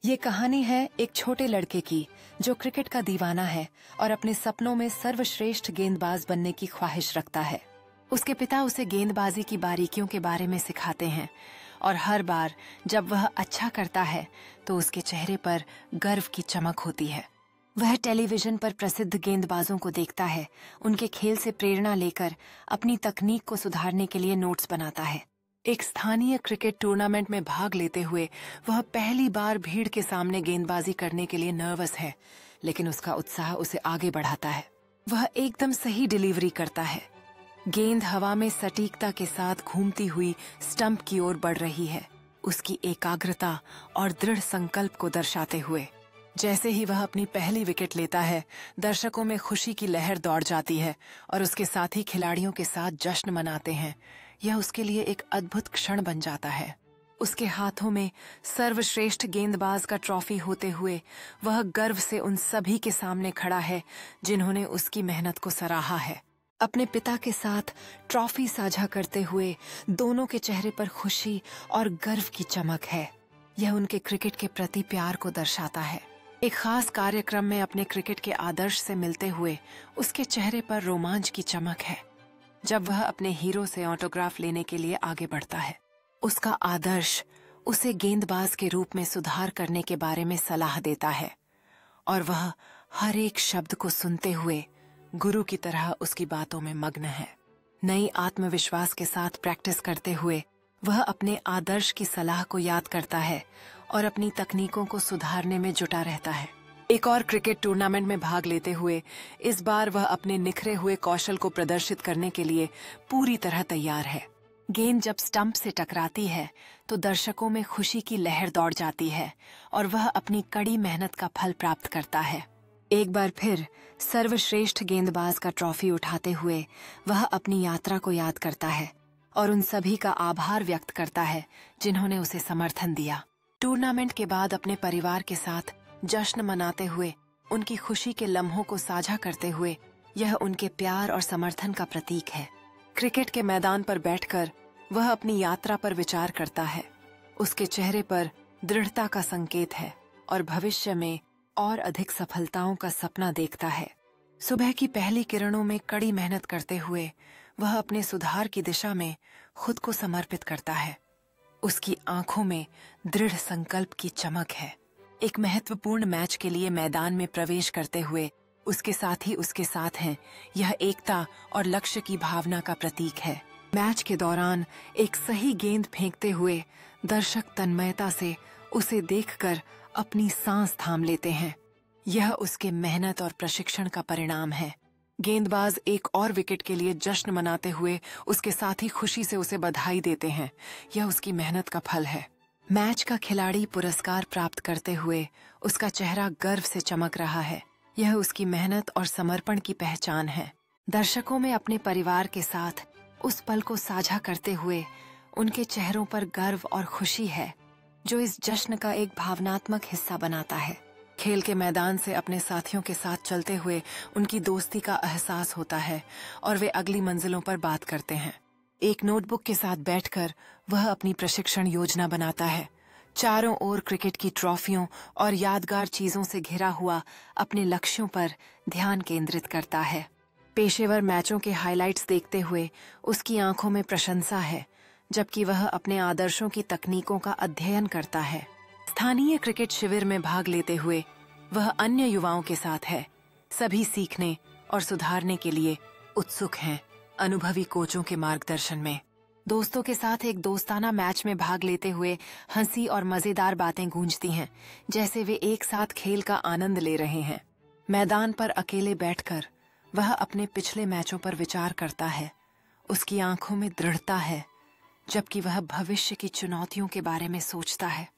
ये कहानी है एक छोटे लड़के की जो क्रिकेट का दीवाना है और अपने सपनों में सर्वश्रेष्ठ गेंदबाज बनने की ख्वाहिश रखता है। उसके पिता उसे गेंदबाजी की बारीकियों के बारे में सिखाते हैं और हर बार जब वह अच्छा करता है तो उसके चेहरे पर गर्व की चमक होती है। वह टेलीविजन पर प्रसिद्ध गेंदबाजों को देखता है, उनके खेल से प्रेरणा लेकर अपनी तकनीक को सुधारने के लिए नोट्स बनाता है। एक स्थानीय क्रिकेट टूर्नामेंट में भाग लेते हुए वह पहली बार भीड़ के सामने गेंदबाजी करने के लिए नर्वस है, लेकिन उसका उत्साह उसे आगे बढ़ाता है। वह एकदम सही डिलीवरी करता है। गेंद हवा में सटीकता के साथ घूमती हुई स्टंप की ओर बढ़ रही है, उसकी एकाग्रता और दृढ़ संकल्प को दर्शाते हुए। जैसे ही वह अपनी पहली विकेट लेता है, दर्शकों में खुशी की लहर दौड़ जाती है और उसके साथी खिलाड़ियों के साथ जश्न मनाते हैं। यह उसके लिए एक अद्भुत क्षण बन जाता है। उसके हाथों में सर्वश्रेष्ठ गेंदबाज का ट्रॉफी होते हुए वह गर्व से उन सभी के सामने खड़ा है जिन्होंने उसकी मेहनत को सराहा है। अपने पिता के साथ ट्रॉफी साझा करते हुए दोनों के चेहरे पर खुशी और गर्व की चमक है। यह उनके क्रिकेट के प्रति प्यार को दर्शाता है। एक खास कार्यक्रम में अपने क्रिकेट के आदर्श से मिलते हुए उसके चेहरे पर रोमांच की चमक है। जब वह अपने हीरो से ऑटोग्राफ लेने के लिए आगे बढ़ता है, उसका आदर्श उसे गेंदबाज के रूप में सुधार करने के बारे में सलाह देता है और वह हर एक शब्द को सुनते हुए गुरु की तरह उसकी बातों में मग्न है। नई आत्मविश्वास के साथ प्रैक्टिस करते हुए वह अपने आदर्श की सलाह को याद करता है और अपनी तकनीकों को सुधारने में जुटा रहता है। एक और क्रिकेट टूर्नामेंट में भाग लेते हुए इस बार वह अपने निखरे हुए कौशल को प्रदर्शित करने के लिए पूरी तरह तैयार है। गेंद जब स्टंप से टकराती है तो दर्शकों में खुशी की लहर दौड़ जाती है और वह अपनी कड़ी मेहनत का फल प्राप्त करता है। एक बार फिर सर्वश्रेष्ठ गेंदबाज का ट्रॉफी उठाते हुए वह अपनी यात्रा को याद करता है और उन सभी का आभार व्यक्त करता है जिन्होंने उसे समर्थन दिया। टूर्नामेंट के बाद अपने परिवार के साथ जश्न मनाते हुए, उनकी खुशी के लम्हों को साझा करते हुए, यह उनके प्यार और समर्थन का प्रतीक है। क्रिकेट के मैदान पर बैठकर वह अपनी यात्रा पर विचार करता है। उसके चेहरे पर दृढ़ता का संकेत है और भविष्य में और अधिक सफलताओं का सपना देखता है। सुबह की पहली किरणों में कड़ी मेहनत करते हुए वह अपने सुधार की दिशा में खुद को समर्पित करता है। उसकी आंखों में दृढ़ संकल्प की चमक है। एक महत्वपूर्ण मैच के लिए मैदान में प्रवेश करते हुए उसके साथी उसके साथ हैं। यह एकता और लक्ष्य की भावना का प्रतीक है। मैच के दौरान एक सही गेंद फेंकते हुए दर्शक तन्मयता से उसे देखकर अपनी सांस थाम लेते हैं। यह उसके मेहनत और प्रशिक्षण का परिणाम है। गेंदबाज एक और विकेट के लिए जश्न मनाते हुए उसके साथी खुशी से उसे बधाई देते हैं। यह उसकी मेहनत का फल है। मैच का खिलाड़ी पुरस्कार प्राप्त करते हुए उसका चेहरा गर्व से चमक रहा है। यह उसकी मेहनत और समर्पण की पहचान है। दर्शकों में अपने परिवार के साथ उस पल को साझा करते हुए उनके चेहरों पर गर्व और खुशी है, जो इस जश्न का एक भावनात्मक हिस्सा बनाता है। खेल के मैदान से अपने साथियों के साथ चलते हुए उनकी दोस्ती का एहसास होता है और वे अगली मंजिलों पर बात करते हैं। एक नोटबुक के साथ बैठकर वह अपनी प्रशिक्षण योजना बनाता है। चारों ओर क्रिकेट की ट्रॉफियों और यादगार चीजों से घिरा हुआ अपने लक्ष्यों पर ध्यान केंद्रित करता है। पेशेवर मैचों के हाइलाइट्स देखते हुए उसकी आंखों में प्रशंसा है, जबकि वह अपने आदर्शों की तकनीकों का अध्ययन करता है। स्थानीय क्रिकेट शिविर में भाग लेते हुए वह अन्य युवाओं के साथ है। सभी सीखने और सुधारने के लिए उत्सुक हैं। अनुभवी कोचों के मार्गदर्शन में दोस्तों के साथ एक दोस्ताना मैच में भाग लेते हुए हंसी और मजेदार बातें गूंजती हैं, जैसे वे एक साथ खेल का आनंद ले रहे हैं। मैदान पर अकेले बैठकर वह अपने पिछले मैचों पर विचार करता है। उसकी आंखों में दृढ़ता है, जबकि वह भविष्य की चुनौतियों के बारे में सोचता है।